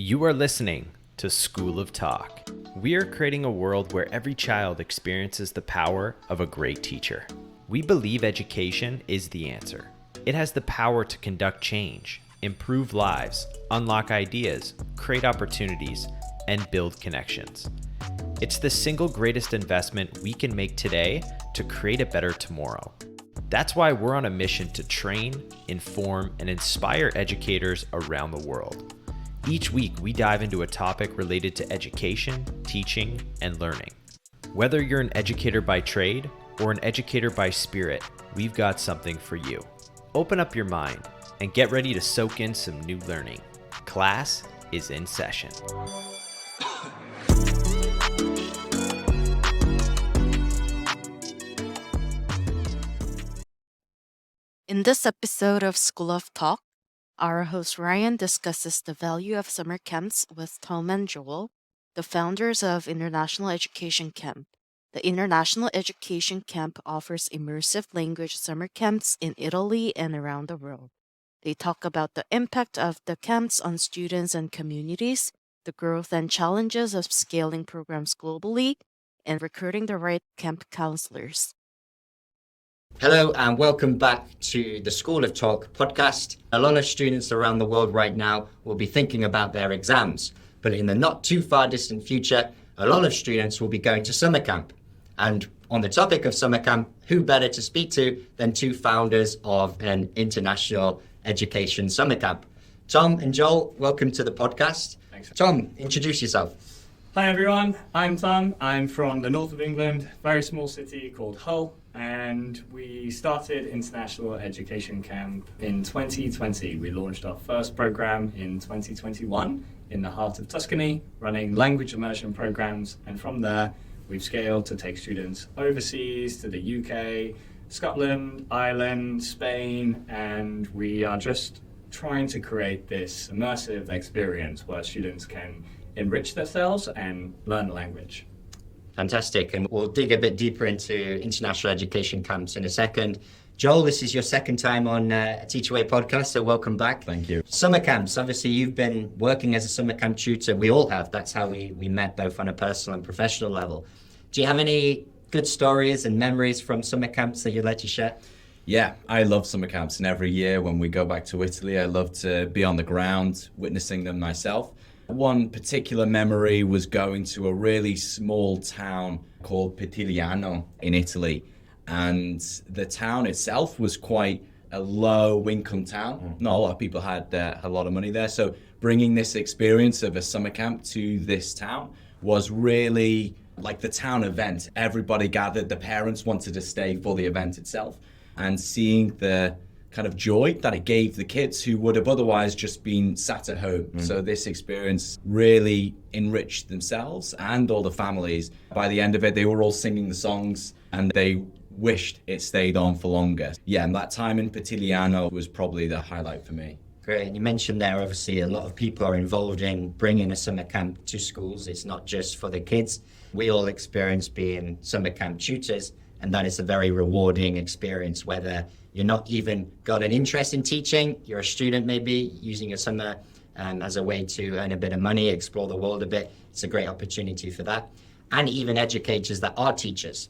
You are listening to School of Talk. We are creating a world where every child experiences the power of a great teacher. We believe education is the answer. It has the power to conduct change, improve lives, unlock ideas, create opportunities, and build connections. It's the single greatest investment we can make today to create a better tomorrow. That's why we're on a mission to train, inform, and inspire educators around the world. Each week, we dive into a topic related to education, teaching, and learning. Whether you're an educator by trade or an educator by spirit, we've got something for you. Open up your mind and get ready to soak in some new learning. Class is in session. In this episode of School of Talk, our host Ryan discusses the value of summer camps with Tom and Joel, the founders of International Education Camp. The International Education Camp offers immersive language summer camps in Italy and around the world. They talk about the impact of the camps on students and communities, the growth and challenges of scaling programs globally, and recruiting the right camp counselors. Hello and welcome back to the School of Talk podcast. A lot of students around the world right now will be thinking about their exams, but in the not too far distant future, a lot of students will be going to summer camp. And on the topic of summer camp, who better to speak to than two founders of an international education summer camp? Tom and Joel, welcome to the podcast. Thanks. Tom, introduce yourself. Hi everyone, I'm Tom. I'm from the north of England, very small city called Hull, and we started International Education Camp in 2020. We launched our first program in 2021 in the heart of Tuscany, running language immersion programs, and from there we've scaled to take students overseas to the UK, Scotland, Ireland, Spain, and we are just trying to create this immersive experience where students can enrich themselves and learn the language. Fantastic. And we'll dig a bit deeper into international education camps in a second. Joel, this is your second time on a Teachaway podcast, so welcome back. Thank you. Summer camps, obviously you've been working as a summer camp tutor. We all have. That's how we met both on a personal and professional level. Do you have any good stories and memories from summer camps that you'd like to share? Yeah, I love summer camps, and every year when we go back to Italy, I love to be on the ground, witnessing them myself. One particular memory was going to a really small town called Pitigliano in Italy. And the town itself was quite a low-income town. Not a lot of people had a lot of money there. So bringing this experience of a summer camp to this town was really like the town event. Everybody gathered, the parents wanted to stay for the event itself. And seeing the kind of joy that it gave the kids who would have otherwise just been sat at home. So this experience really enriched themselves and all the families. By the end of it, they were all singing the songs and they wished it stayed on for longer. Yeah, and that time in Pitigliano was probably the highlight for me. Great. And you mentioned there, obviously, a lot of people are involved in bringing a summer camp to schools. It's not just for the kids. We all experience being summer camp tutors, and that is a very rewarding experience, whether you're not even got an interest in teaching, you're a student maybe using your summer as a way to earn a bit of money, explore the world a bit. It's a great opportunity for that. And even educators that are teachers.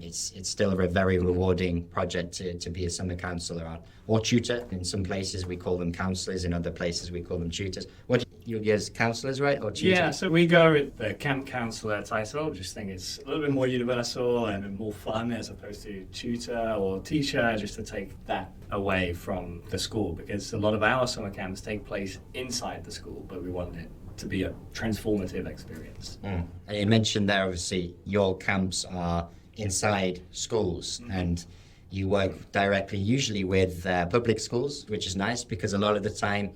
It's still a very rewarding project to be a summer counselor on, or tutor. In some places we call them counselors, in other places we call them tutors. What you guys, counselors, right, or tutors? Yeah, so we go with the camp counselor title. Just think it's a little bit more universal and more fun as opposed to tutor or teacher, just to take that away from the school, because a lot of our summer camps take place inside the school, but we want it to be a transformative experience. And you mentioned there, obviously, your camps are inside schools, and you work directly usually with public schools, which is nice because a lot of the time,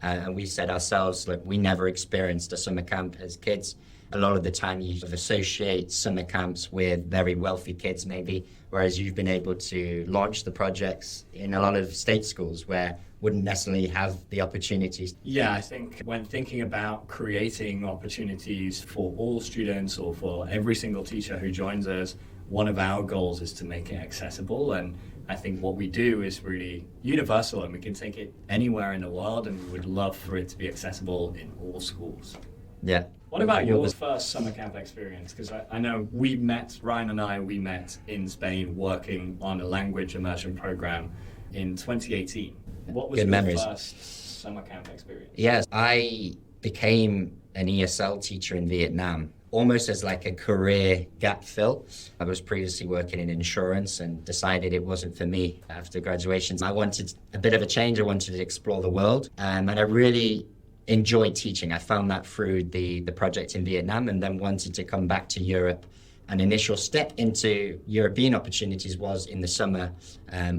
and we said ourselves, look, we never experienced a summer camp as kids. A lot of the time you associate summer camps with very wealthy kids maybe, whereas you've been able to launch the projects in a lot of state schools where wouldn't necessarily have the opportunities. Yeah, I think when thinking about creating opportunities for all students or for every single teacher who joins us, one of our goals is to make it accessible, and I think what we do is really universal, and we can take it anywhere in the world, and we would love for it to be accessible in all schools. Yeah. What about your first summer camp experience? Because I know Ryan and I met in Spain working on a language immersion program in 2018. What was Good your memories. first summer camp experience? Yes, I became an ESL teacher in Vietnam, almost as like a career gap fill. I was previously working in insurance and decided it wasn't for me after graduation. I wanted a bit of a change. I wanted to explore the world, and I really enjoyed teaching. I found that through the project in Vietnam, and then wanted to come back to Europe. An initial step into European opportunities was in the summer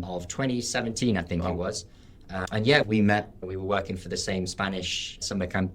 of 2017, I think it was. And yeah, we met. We were working for the same Spanish summer camp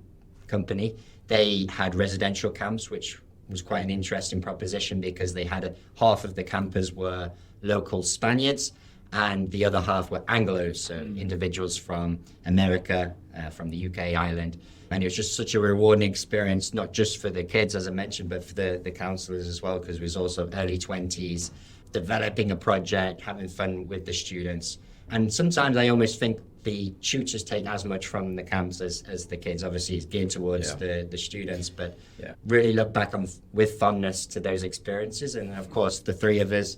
company. They had residential camps, which was quite an interesting proposition because they had half of the campers were local Spaniards and the other half were Anglos, so individuals from America, from the UK, Ireland. And it was just such a rewarding experience, not just for the kids, as I mentioned, but for the counselors as well, because it was also early 20s, developing a project, having fun with the students. And sometimes I almost think the tutors take as much from the camps as the kids. Obviously, it's geared towards the students, but really look back on with fondness to those experiences. And of course, the three of us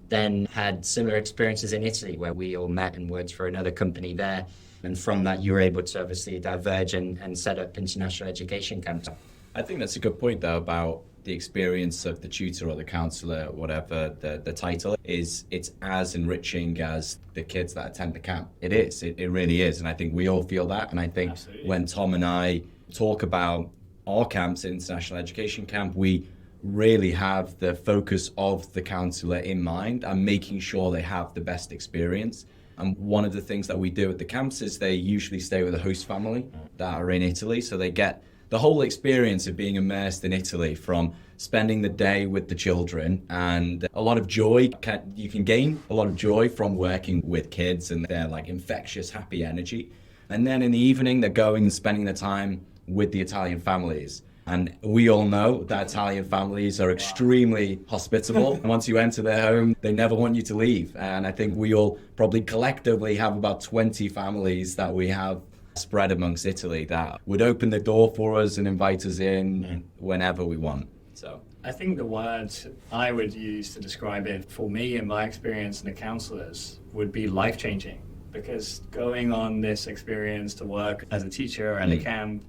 then had similar experiences in Italy, where we all met and worked for another company there. And from that, you were able to obviously diverge and set up international education camps. I think that's a good point, though, about the experience of the tutor or the counsellor, whatever the title is. It's as enriching as the kids that attend the camp. It is. It really is. And I think we all feel that. And I think when Tom and I talk about our camps, International Education Camp, we really have the focus of the counsellor in mind and making sure they have the best experience. And one of the things that we do at the camps is they usually stay with a host family that are in Italy. So they get the whole experience of being immersed in Italy, from spending the day with the children, and a lot of joy. You can gain a lot of joy from working with kids and their like infectious, happy energy. And then in the evening, they're going and spending the time with the Italian families. And we all know that Italian families are extremely hospitable. And once you enter their home, they never want you to leave. And I think we all probably collectively have about 20 families that we have spread amongst Italy that would open the door for us and invite us in whenever we want. So I think the word I would use to describe it for me and my experience and the counselors would be life-changing, because going on this experience to work as a teacher and a camp,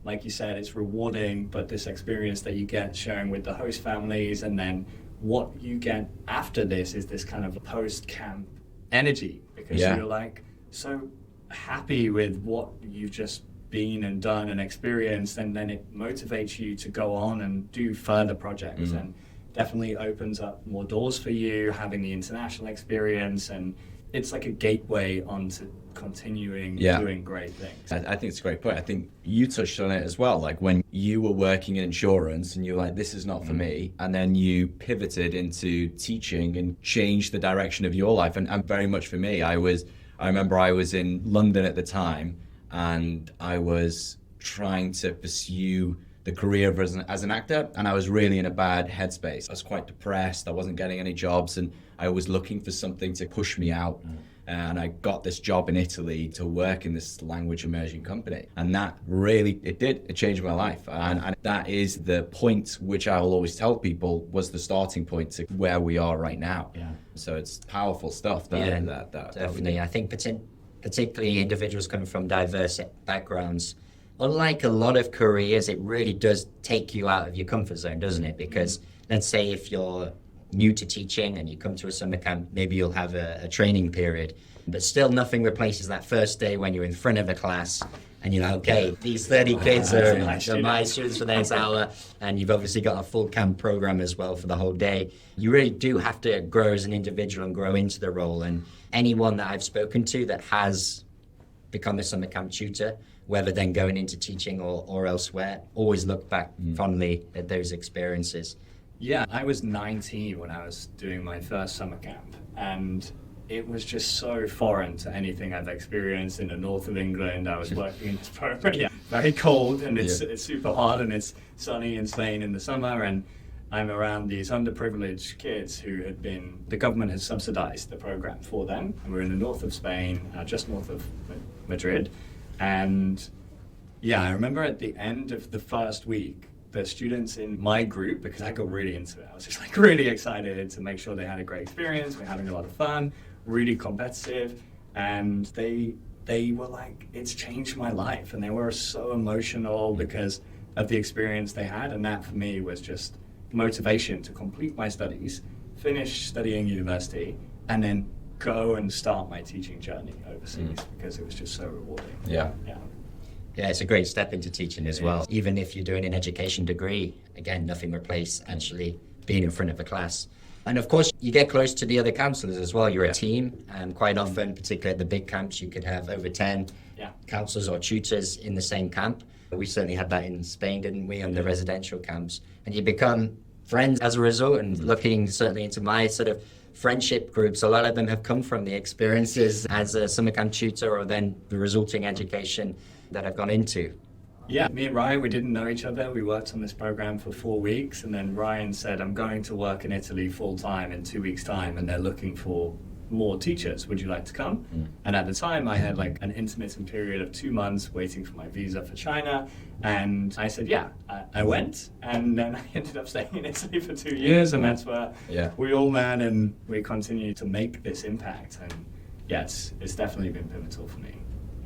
like you said, it's rewarding, but this experience that you get sharing with the host families, and then what you get after this is this kind of post-camp energy, because you're like so happy with what you've just been and done and experienced, and then it motivates you to go on and do further projects, and definitely opens up more doors for you, having the international experience, and it's like a gateway onto continuing doing great things. I think it's a great point. I think you touched on it as well, like when you were working in insurance and you're like, this is not for me, and then you pivoted into teaching and changed the direction of your life. And very much for me, I remember I was in London at the time, and I was trying to pursue the career as an actor, and I was really in a bad headspace. I was quite depressed. I wasn't getting any jobs, and I was looking for something to push me out. And I got this job in Italy to work in this language immersion company. And that really, it changed my life. And that is the point which I will always tell people was the starting point to where we are right now. Yeah. So it's powerful stuff. Definitely. I think particularly individuals coming from diverse backgrounds, unlike a lot of careers, it really does take you out of your comfort zone, doesn't it? Because let's say if you're new to teaching and you come to a summer camp, maybe you'll have a training period, but still nothing replaces that first day when you're in front of a class and you're like, okay, these 30 kids are my students for the next hour, and you've obviously got a full camp program as well for the whole day. You really do have to grow as an individual and grow into the role. And anyone that I've spoken to that has become a summer camp tutor, whether then going into teaching or elsewhere, always look back fondly at those experiences. Yeah, I was 19 when I was doing my first summer camp, and it was just so foreign to anything I've experienced in the north of England. I was working in this program, very cold, and it's super hot, and it's sunny in Spain in the summer, and I'm around these underprivileged kids who the government has subsidized the program for them. And we're in the north of Spain, just north of Madrid. And yeah, I remember at the end of the first week, the students in my group, because I got really into it, I was just like really excited to make sure they had a great experience. We're having a lot of fun, really competitive. And they were like, it's changed my life. And they were so emotional because of the experience they had. And that for me was just motivation to complete my studies, finish studying university, and then go and start my teaching journey overseas because it was just so rewarding. Yeah. Yeah, it's a great step into teaching as well. Even if you're doing an education degree, again, nothing replaces actually being in front of a class. And of course, you get close to the other counsellors as well. You're a team, and quite often, particularly at the big camps, you could have over 10 counsellors or tutors in the same camp. We certainly had that in Spain, didn't we, on the residential camps. And you become friends as a result. And looking certainly into my sort of friendship groups, a lot of them have come from the experiences as a summer camp tutor or then the resulting education that I've gone into. Yeah, me and Ryan, we didn't know each other. We worked on this program for 4 weeks, and then Ryan said, I'm going to work in Italy full-time in 2 weeks' time, and they're looking for more teachers. Would you like to come? And at the time, I had like an intermittent period of 2 months waiting for my visa for China, and I said, yeah. I went, and then I ended up staying in Italy for 2 years, and that's where we all met, and we continue to make this impact. And yeah, it's definitely been pivotal for me.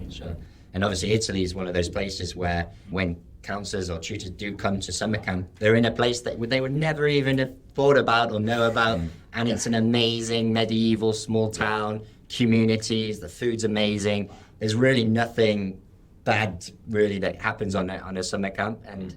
Sure. And obviously Italy is one of those places where when counsellors or tutors do come to summer camp, they're in a place that they would never even have thought about or know about. And it's an amazing medieval small town, communities, the food's amazing. There's really nothing bad really that happens on a summer camp. And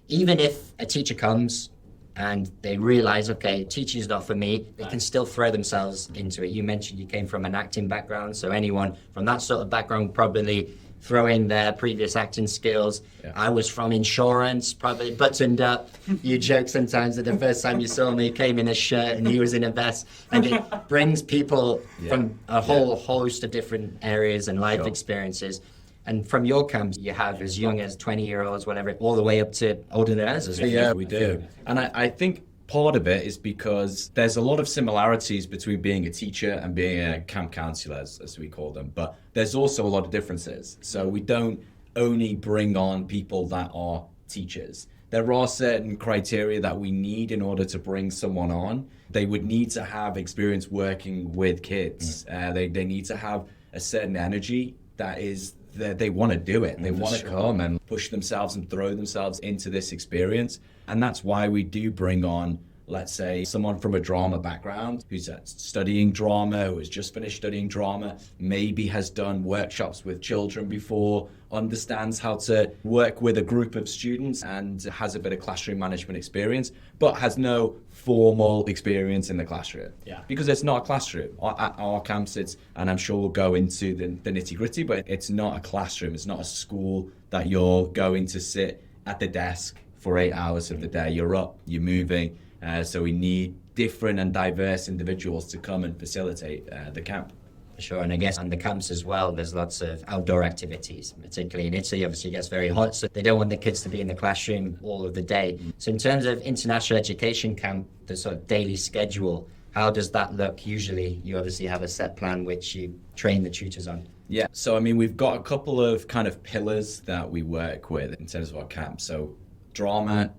even if a teacher comes and they realize, okay, teaching's not for me, they can still throw themselves into it. You mentioned you came from an acting background, so anyone from that sort of background probably throw in their previous acting skills. I was from insurance, probably buttoned up. You joke sometimes that the first time you saw me came in a shirt and he was in a vest. And it brings people from a whole host of different areas and life experiences. And from your camps, you have as young as 20-year-olds, whatever, all the way up to older than us as well. Yeah, we do. And I think part of it is because there's a lot of similarities between being a teacher and being a camp counselor, as we call them. But there's also a lot of differences. So we don't only bring on people that are teachers. There are certain criteria that we need in order to bring someone on. They would need to have experience working with kids. They need to have a certain energy that is they want to do it. They want to come and push themselves and throw themselves into this experience. And that's why we do bring on, let's say, someone from a drama background who's studying drama, who has just finished studying drama, maybe has done workshops with children before, understands how to work with a group of students and has a bit of classroom management experience, but has no formal experience in the classroom. Because it's not a classroom. At our camps, and I'm sure we'll go into the nitty gritty, but it's not a classroom. It's not a school that you're going to sit at the desk for 8 hours of the day. You're up, you're moving. So we need different and diverse individuals to come and facilitate the camp. Sure, and I guess on the camps as well, there's lots of outdoor activities, particularly in Italy. Obviously, it gets very hot, so they don't want the kids to be in the classroom all of the day. So in terms of international education camp, the sort of daily schedule, how does that look usually? You obviously have a set plan which you train the tutors on. Yeah, so I mean, we've got a couple of kind of pillars that we work with in terms of our camp. So drama,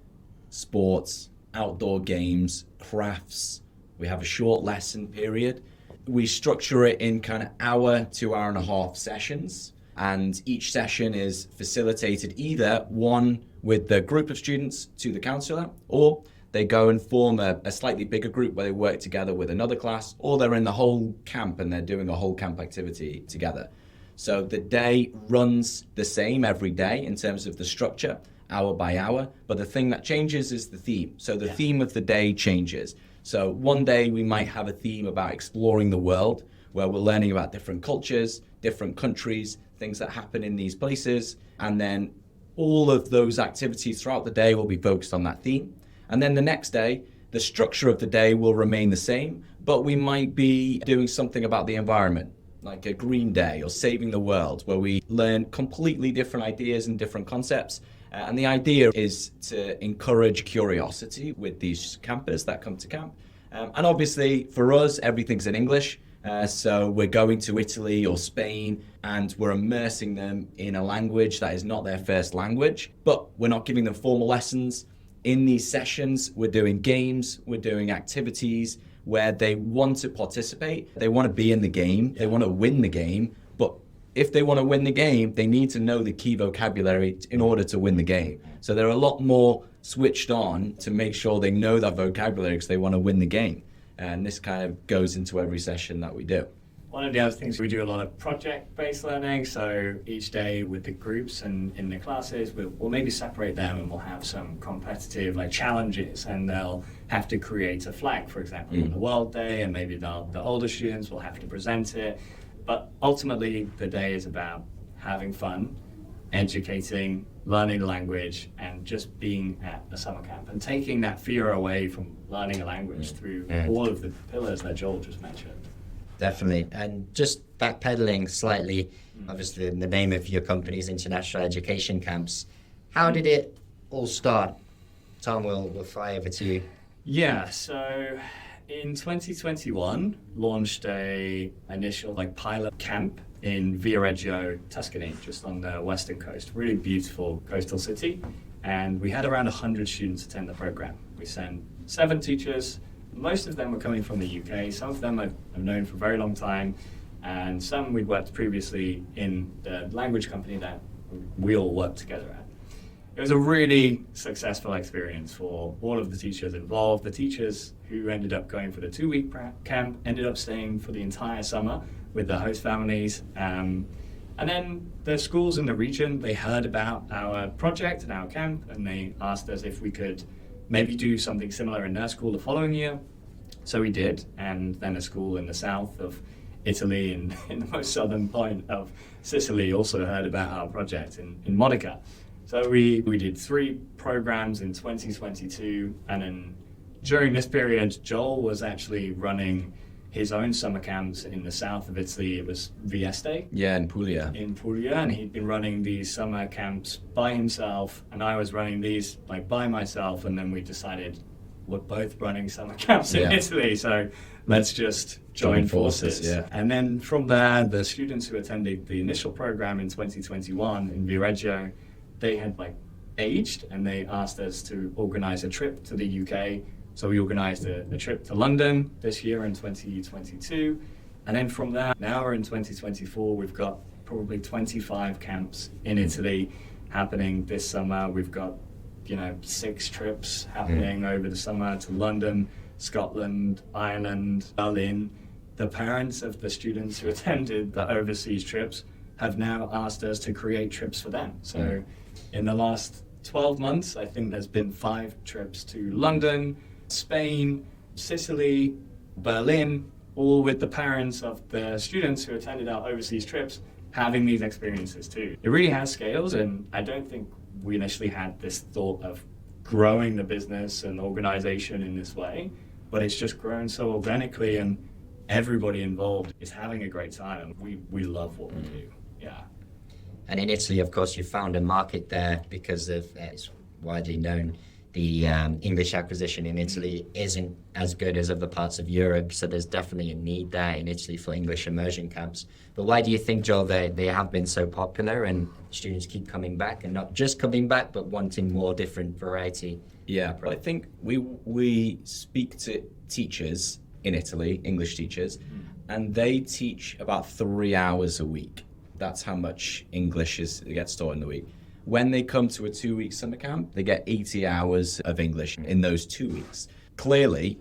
sports, outdoor games, crafts. We have a short lesson period. We structure it in kind of hour to hour and a half sessions. And each session is facilitated either one with the group of students to the counsellor, or they go and form a slightly bigger group where they work together with another class, or they're in the whole camp and they're doing a whole camp activity together. So the day runs the same every day in terms of the structure, hour by hour, but the thing that changes is the theme. So the theme of the day changes. So one day we might have a theme about exploring the world, where we're learning about different cultures, different countries, things that happen in these places, and then all of those activities throughout the day will be focused on that theme. And then the next day, the structure of the day will remain the same, but we might be doing something about the environment, like a green day or saving the world, where we learn completely different ideas and different concepts. And the idea is to encourage curiosity with these campers that come to camp. And obviously, for us, everything's in English. So we're going to Italy or Spain and we're immersing them in a language that is not their first language, but we're not giving them formal lessons. In these sessions, we're doing games, we're doing activities where they want to participate, they want to be in the game, they want to win the game, but if they want to win the game, they need to know the key vocabulary in order to win the game. So they're a lot more switched on to make sure they know that vocabulary because they want to win the game. And this kind of goes into every session that we do. One of the other things, we do a lot of project-based learning. So each day with the groups and in the classes, we'll maybe separate them and we'll have some competitive challenges, and they'll have to create a flag, for example, on the World Day, and maybe the older students will have to present it. But ultimately, the day is about having fun, educating, learning the language, and just being at a summer camp and taking that fear away from learning a language through all of the pillars that Joel just mentioned. Definitely. And just backpedaling slightly, obviously the name of your company is International Education Camps. How did it all start? Tom, we'll fly over to you. Yeah, so in 2021, launched a initial pilot camp in Viareggio, Tuscany, just on the western coast. Really beautiful coastal city. And we had around 100 students attend the program. We sent 7 teachers. Most of them were coming from the UK. Some of them I've known for a very long time. And some we'd worked previously in the language company that we all worked together at. It was a really successful experience for all of the teachers involved. The teachers who ended up going for the 2-week camp ended up staying for the entire summer with their host families. And then the schools in the region, they heard about our project and our camp, and they asked us if we could maybe do something similar in their school the following year. So we did, and then a school in the south of Italy and in the most southern point of Sicily also heard about our project in Modica. So we did 3 programs in 2022, and then during this period, Joel was actually running his own summer camps in the south of Italy. It was Vieste. Yeah, in Puglia. In Puglia, and he'd been running these summer camps by himself, and I was running these by myself, and then we decided we're both running summer camps in Italy, so let's just join forces. Yeah. And then from there, the students who attended the initial program in 2021 in Viareggio, they had aged, and they asked us to organize a trip to the UK. So we organized a trip to London this year in 2022. And then from there, now we're in 2024, we've got probably 25 camps in Italy happening this summer. We've got, 6 trips happening over the summer to London, Scotland, Ireland, Berlin. The parents of the students who attended the overseas trips have now asked us to create trips for them. So in the last 12 months, I think there's been 5 trips to London, Spain, Sicily, Berlin, all with the parents of the students who attended our overseas trips having these experiences too. It really has scales, and I don't think we initially had this thought of growing the business and organization in this way, but it's just grown so organically, and everybody involved is having a great time, and we love what we do. Yeah. And in Italy, of course, you found a market there because of, it's widely known, the English acquisition in Italy isn't as good as other parts of Europe, so there's definitely a need there in Italy for English immersion camps. But why do you think, Joel, they have been so popular and students keep coming back, and not just coming back, but wanting more different variety? Yeah, but I think we speak to teachers in Italy, English teachers, and they teach about 3 hours a week. That's how much English gets taught in the week. When they come to a 2-week summer camp, they get 80 hours of English in those 2 weeks. Clearly,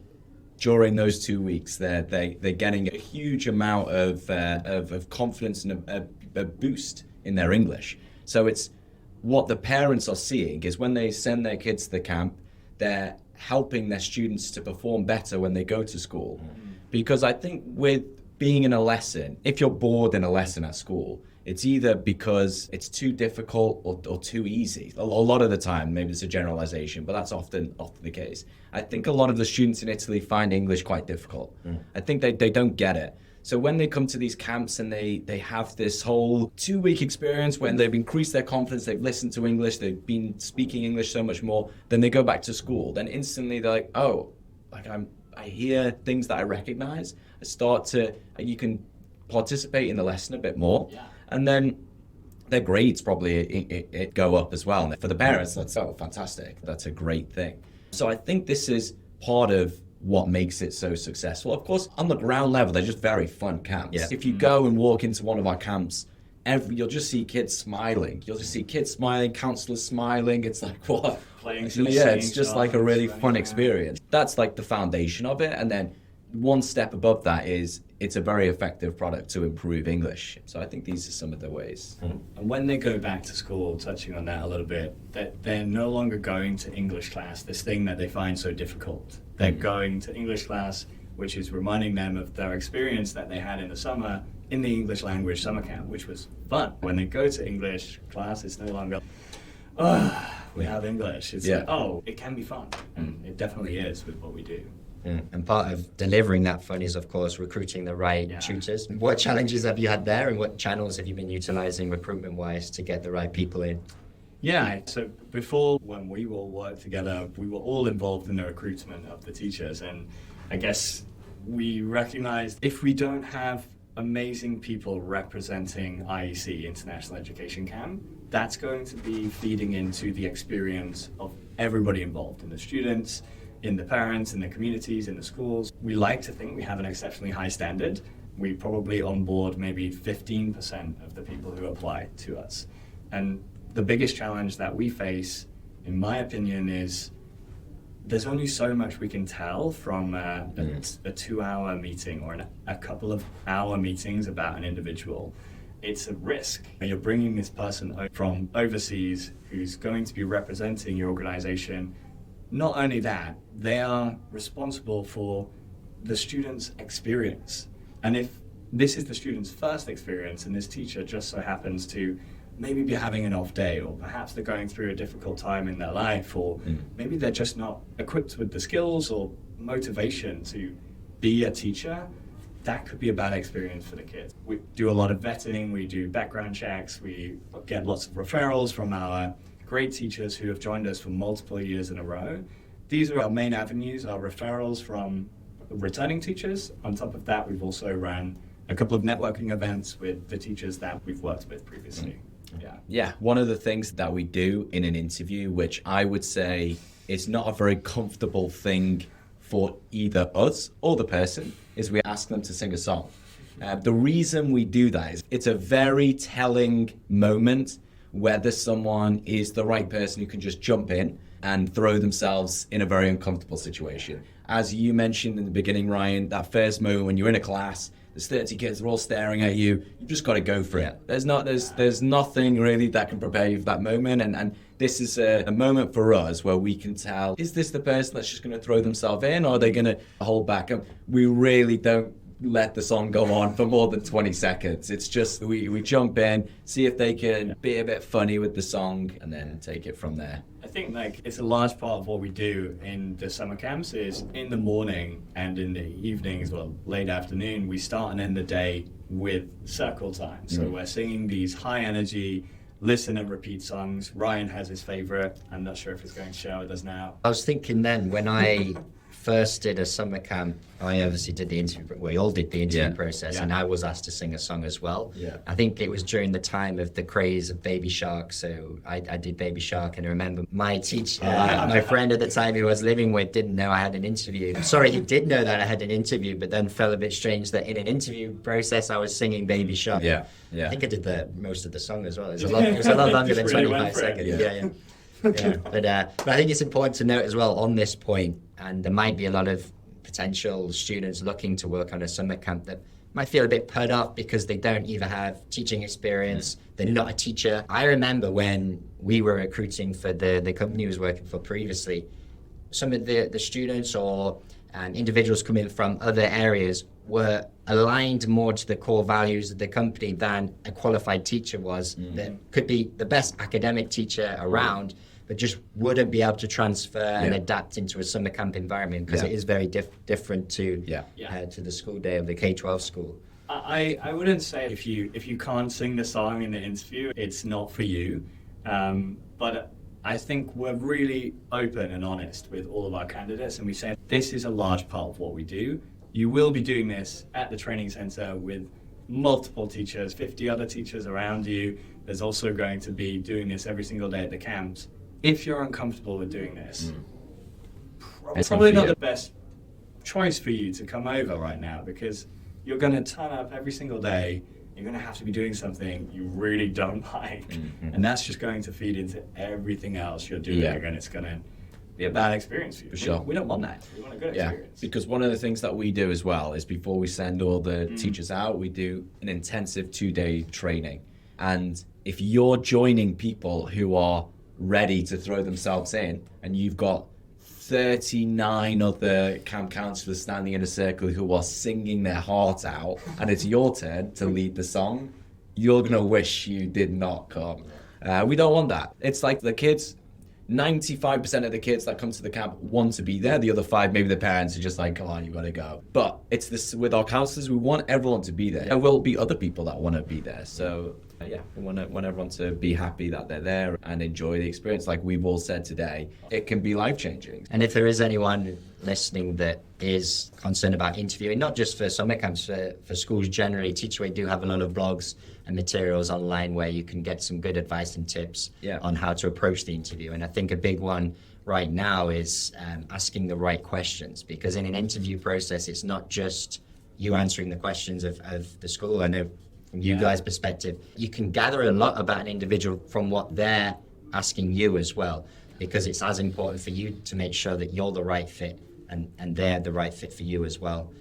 during those 2 weeks, they're getting a huge amount of confidence and a boost in their English. So it's what the parents are seeing is when they send their kids to the camp, they're helping their students to perform better when they go to school. Because I think with being in a lesson, if you're bored in a lesson at school, it's either because it's too difficult or too easy. A lot of the time, maybe it's a generalization, but that's often the case. I think a lot of the students in Italy find English quite difficult. I think they don't get it. So when they come to these camps and they have this whole 2-week experience when they've increased their confidence, they've listened to English, they've been speaking English so much more, then they go back to school. Then instantly they're like, oh, like I hear things that I recognize. You can participate in the lesson a bit more. Yeah. And then their grades probably go up as well. And for the parents, that's so fantastic. That's a great thing. So I think this is part of what makes it so successful. Of course, on the ground level, they're just very fun camps. Yeah. If you go and walk into one of our camps, you'll just see kids smiling. You'll just see kids smiling, counselors smiling. It's like, what? It's just like a really fun experience. That's like the foundation of it. And then one step above that is it's a very effective product to improve English. So I think these are some of the ways. And when they go back to school, touching on that a little bit, that they're no longer going to English class, this thing that they find so difficult. They're going to English class, which is reminding them of their experience that they had in the summer in the English language summer camp, which was fun. When they go to English class, it's no longer, we have English. It's like, it can be fun. And it definitely is with what we do. And part of delivering that fun is, of course, recruiting the right tutors. What challenges have you had there, and what channels have you been utilizing recruitment-wise to get the right people in? Yeah, so before, when we all worked together, we were all involved in the recruitment of the teachers. And I guess we recognized if we don't have amazing people representing IEC, International Education Camp, that's going to be feeding into the experience of everybody involved, in the students, in the parents, in the communities, in the schools. We like to think we have an exceptionally high standard. We probably onboard maybe 15% of the people who apply to us. And the biggest challenge that we face, in my opinion, is there's only so much we can tell from a 2-hour meeting or a couple of hour meetings about an individual. It's a risk. You're bringing this person from overseas who's going to be representing your organization. Not only that, they are responsible for the student's experience. And if this is the student's first experience and this teacher just so happens to maybe be having an off day, or perhaps they're going through a difficult time in their life, or maybe they're just not equipped with the skills or motivation to be a teacher, that could be a bad experience for the kids. We do a lot of vetting, we do background checks, we get lots of referrals from our great teachers who have joined us for multiple years in a row. These are our main avenues, our referrals from returning teachers. On top of that, we've also run a couple of networking events with the teachers that we've worked with previously. Yeah, one of the things that we do in an interview, which I would say is not a very comfortable thing for either us or the person, is we ask them to sing a song. The reason we do that is it's a very telling moment whether someone is the right person who can just jump in and throw themselves in a very uncomfortable situation. As you mentioned in the beginning, Ryan, that first moment when you're in a class, there's 30 kids, they're all staring at you, you've just got to go for it. There's nothing really that can prepare you for that moment, and this is a moment for us where we can tell, is this the person that's just going to throw themselves in, or are they going to hold back? And we really don't let the song go on for more than 20 seconds. It's just we jump in, see if they can be a bit funny with the song, and then take it from there. I think it's a large part of what we do in the summer camps is in the morning and in the evenings, well, late afternoon, we start and end the day with circle time. So we're singing these high energy, listen and repeat songs. Ryan has his favorite. I'm not sure if he's going to share with us now. I was thinking then, when I first did a summer camp, I obviously did the interview, we all did the interview process, and I was asked to sing a song as well. I think it was during the time of the craze of Baby Shark, so I did Baby Shark, and I remember my teacher, my friend at the time who I was living with, didn't know I had an interview. Sorry, he did know that I had an interview, but then felt a bit strange that in an interview process I was singing Baby Shark. I think I did most of the song as well. It was a lot longer than 25 seconds. But I think it's important to note as well on this point, and there might be a lot of potential students looking to work on a summer camp that might feel a bit put off because they don't either have teaching experience, they're not a teacher. I remember when we were recruiting for the company I was working for previously, some of the students or individuals coming from other areas were aligned more to the core values of the company than a qualified teacher was. That could be the best academic teacher around, but just wouldn't be able to transfer and adapt into a summer camp environment because it is very different to the school day of the K-12 school. I wouldn't say if you can't sing the song in the interview, it's not for you. But I think we're really open and honest with all of our candidates, and we say this is a large part of what we do. You will be doing this at the training center with multiple teachers, 50 other teachers around you. There's also going to be doing this every single day at the camps. If you're uncomfortable with doing this, probably not the best choice for you to come over right now, because you're going to turn up every single day. You're going to have to be doing something you really don't like. And that's just going to feed into everything else you're doing, and it's going to be a bad experience for you. For sure. We don't want that. We want a good experience. Because one of the things that we do as well is before we send all the teachers out, we do an intensive 2-day training. And if you're joining people who are ready to throw themselves in, and you've got 39 other camp counselors standing in a circle who are singing their heart out, and it's your turn to lead the song, you're going to wish you did not come. We don't want that. It's like the kids, 95% of the kids that come to the camp want to be there. The other 5, maybe the parents are just like, come on, you got to go. But it's this with our counselors, we want everyone to be there. There will be other people that want to be there. So we want everyone to be happy that they're there and enjoy the experience. Like we've all said today, it can be life-changing. And if there is anyone listening that is concerned about interviewing, not just for summer camps, for schools generally, Teachaway do have a lot of blogs and materials online where you can get some good advice and tips on how to approach the interview. And I think a big one right now is asking the right questions, because in an interview process, it's not just you answering the questions of the school. I know from you guys' perspective, you can gather a lot about an individual from what they're asking you as well, because it's as important for you to make sure that you're the right fit and they're the right fit for you as well.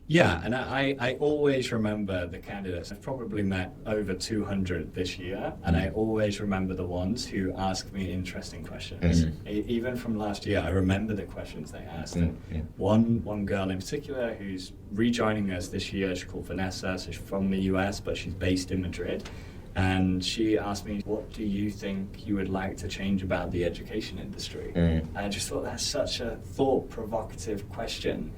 Yeah, and I always remember the candidates. I've probably met over 200 this year, and I always remember the ones who asked me interesting questions. Even from last year, I remember the questions they asked. And one girl in particular who's rejoining us this year, she's called Vanessa, so she's from the US, but she's based in Madrid. And she asked me, what do you think you would like to change about the education industry? And I just thought that's such a thought-provocative question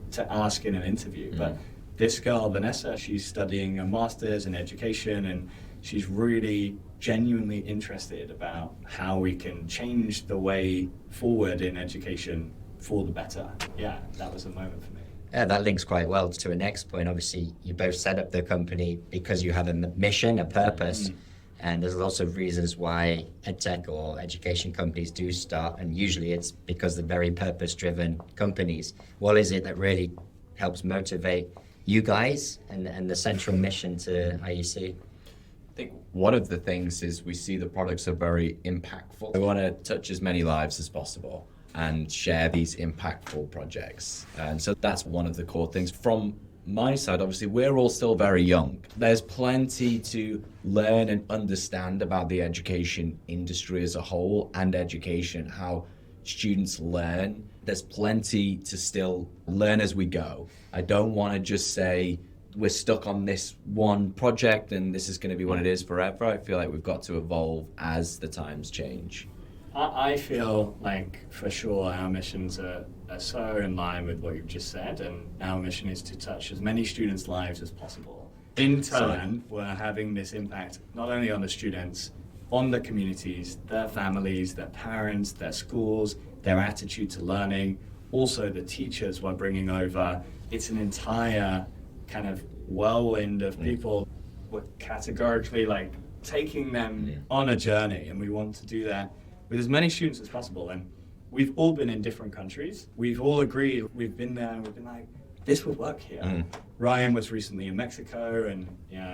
to ask in an interview. But this girl, Vanessa, she's studying a master's in education, and she's really genuinely interested about how we can change the way forward in education for the better. Yeah, that was a moment for me. Yeah, that links quite well to a next point. Obviously, you both set up the company because you have a mission, a purpose, and there's lots of reasons why edtech or education companies do start, and usually it's because they're very purpose-driven companies. What is it that really helps motivate you guys and the central mission to IEC? I think one of the things is we see the products are very impactful. We want to touch as many lives as possible and share these impactful projects. And so that's one of the core things. From my side, obviously, we're all still very young. There's plenty to learn and understand about the education industry as a whole and education, how students learn. There's plenty to still learn as we go. I don't want to just say we're stuck on this one project and this is going to be what it is forever. I feel like we've got to evolve as the times change. I feel like, for sure, our missions are so in line with what you've just said, and our mission is to touch as many students' lives as possible. In turn, we're having this impact not only on the students, on the communities, their families, their parents, their schools, their attitude to learning, also the teachers we're bringing over. It's an entire kind of whirlwind of people. We're categorically taking them on a journey, and we want to do that with as many students as possible. And we've all been in different countries. We've all agreed, we've been there and we've been like, this would work here. Ryan was recently in Mexico, and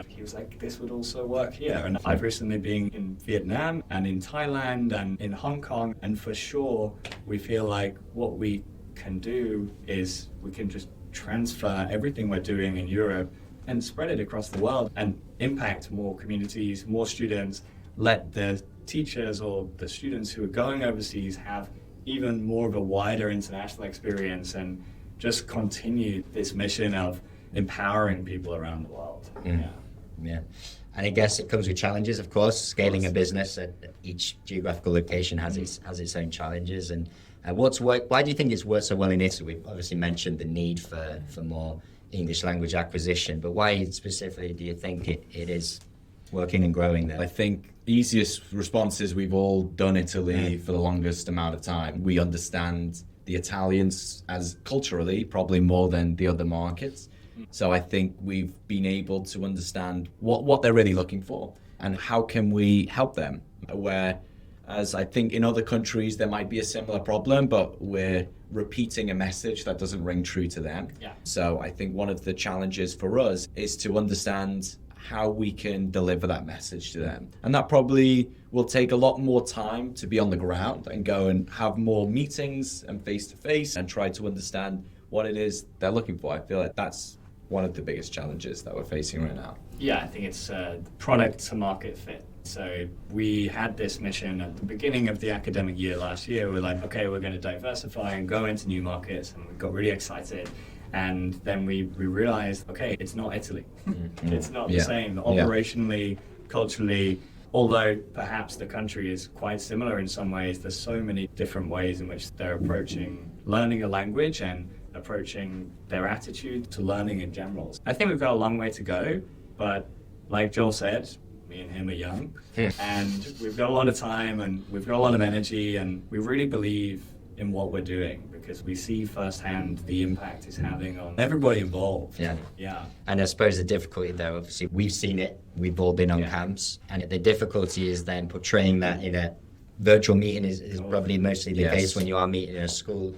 he was like, this would also work here. And I've recently been in Vietnam and in Thailand and in Hong Kong. And for sure, we feel like what we can do is we can just transfer everything we're doing in Europe and spread it across the world and impact more communities, more students, let the teachers or the students who are going overseas have even more of a wider international experience, and just continue this mission of empowering people around the world. Yeah. And I guess it comes with challenges, of course. Scaling a business at each geographical location has its own challenges. And why do you think it's worked so well in Italy? We've obviously mentioned the need for more English language acquisition, but why specifically do you think it is working and growing there? I think the easiest response is we've all done Italy for the longest amount of time. We understand the Italians as culturally probably more than the other markets. So I think we've been able to understand what they're really looking for and how can we help them. Whereas I think in other countries there might be a similar problem, but we're repeating a message that doesn't ring true to them. Yeah. So I think one of the challenges for us is to understand how we can deliver that message to them. And that probably will take a lot more time to be on the ground and go and have more meetings and face-to-face and try to understand what it is they're looking for. I feel like that's one of the biggest challenges that we're facing right now. Yeah, I think it's product to market fit. So we had this mission at the beginning of the academic year last year. We're like, okay, we're going to diversify and go into new markets, and we got really excited. And then we realized, okay, it's not Italy. It's not the same. Operationally, culturally, although perhaps the country is quite similar in some ways, there's so many different ways in which they're approaching learning a language and approaching their attitude to learning in general. I think we've got a long way to go, but like Joel said, me and him are young, and we've got a lot of time and we've got a lot of energy, and we really believe in what we're doing because we see firsthand the impact it's having on everybody involved. Yeah. And I suppose the difficulty though, obviously we've seen it, we've all been on camps, and the difficulty is then portraying that in a virtual meeting is probably mostly the case when you are meeting in a school.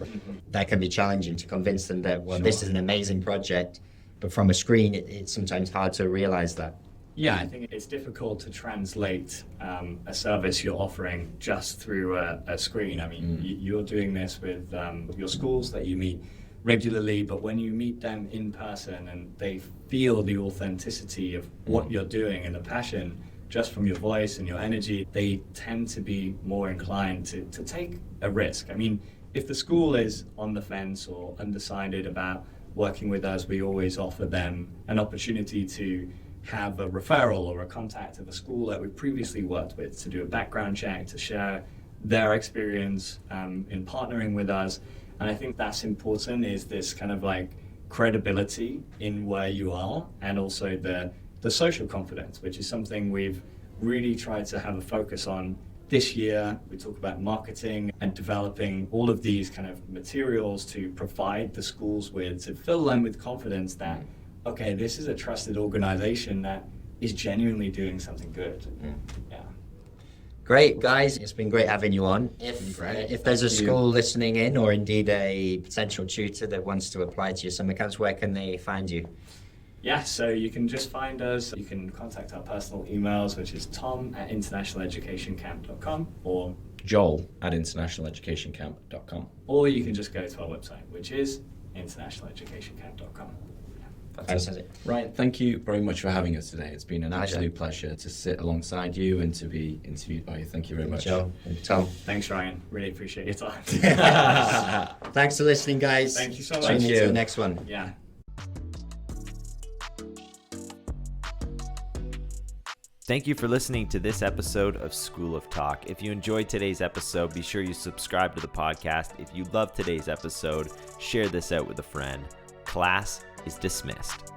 That can be challenging to convince them that, well, this is an amazing project, but from a screen, it's sometimes hard to realize that. Yeah, I think it's difficult to translate a service you're offering just through a screen. I mean, you're doing this with your schools that you meet regularly, but when you meet them in person and they feel the authenticity of what you're doing and the passion just from your voice and your energy, they tend to be more inclined to take a risk. I mean, if the school is on the fence or undecided about working with us, we always offer them an opportunity to have a referral or a contact of a school that we previously worked with to do a background check, to share their experience in partnering with us. And I think that's important, is this kind of like credibility in where you are, and also the social confidence, which is something we've really tried to have a focus on this year. We talk about marketing and developing all of these kind of materials to provide the schools with, to fill them with confidence that, okay, this is a trusted organization that is genuinely doing something good. Yeah. Great, guys. It's been great having you on. If there's a school listening in, or indeed a potential tutor that wants to apply to your summer camps, where can they find you? Yeah, so you can just find us. You can contact our personal emails, which is tom@internationaleducationcamp.com, or joel@internationaleducationcamp.com. Or you can just go to our website, which is internationaleducationcamp.com. Fantastic. Ryan, thank you very much for having us today. It's been an absolute pleasure to sit alongside you and to be interviewed by you. Thank you very much. Joe and Tom. Thanks, Ryan. Really appreciate your time. Thanks for listening, guys. Thank you so much. Tune into the next one. Yeah. Thank you for listening to this episode of School of Talk. If you enjoyed today's episode, be sure you subscribe to the podcast. If you loved today's episode, share this out with a friend. Class is dismissed.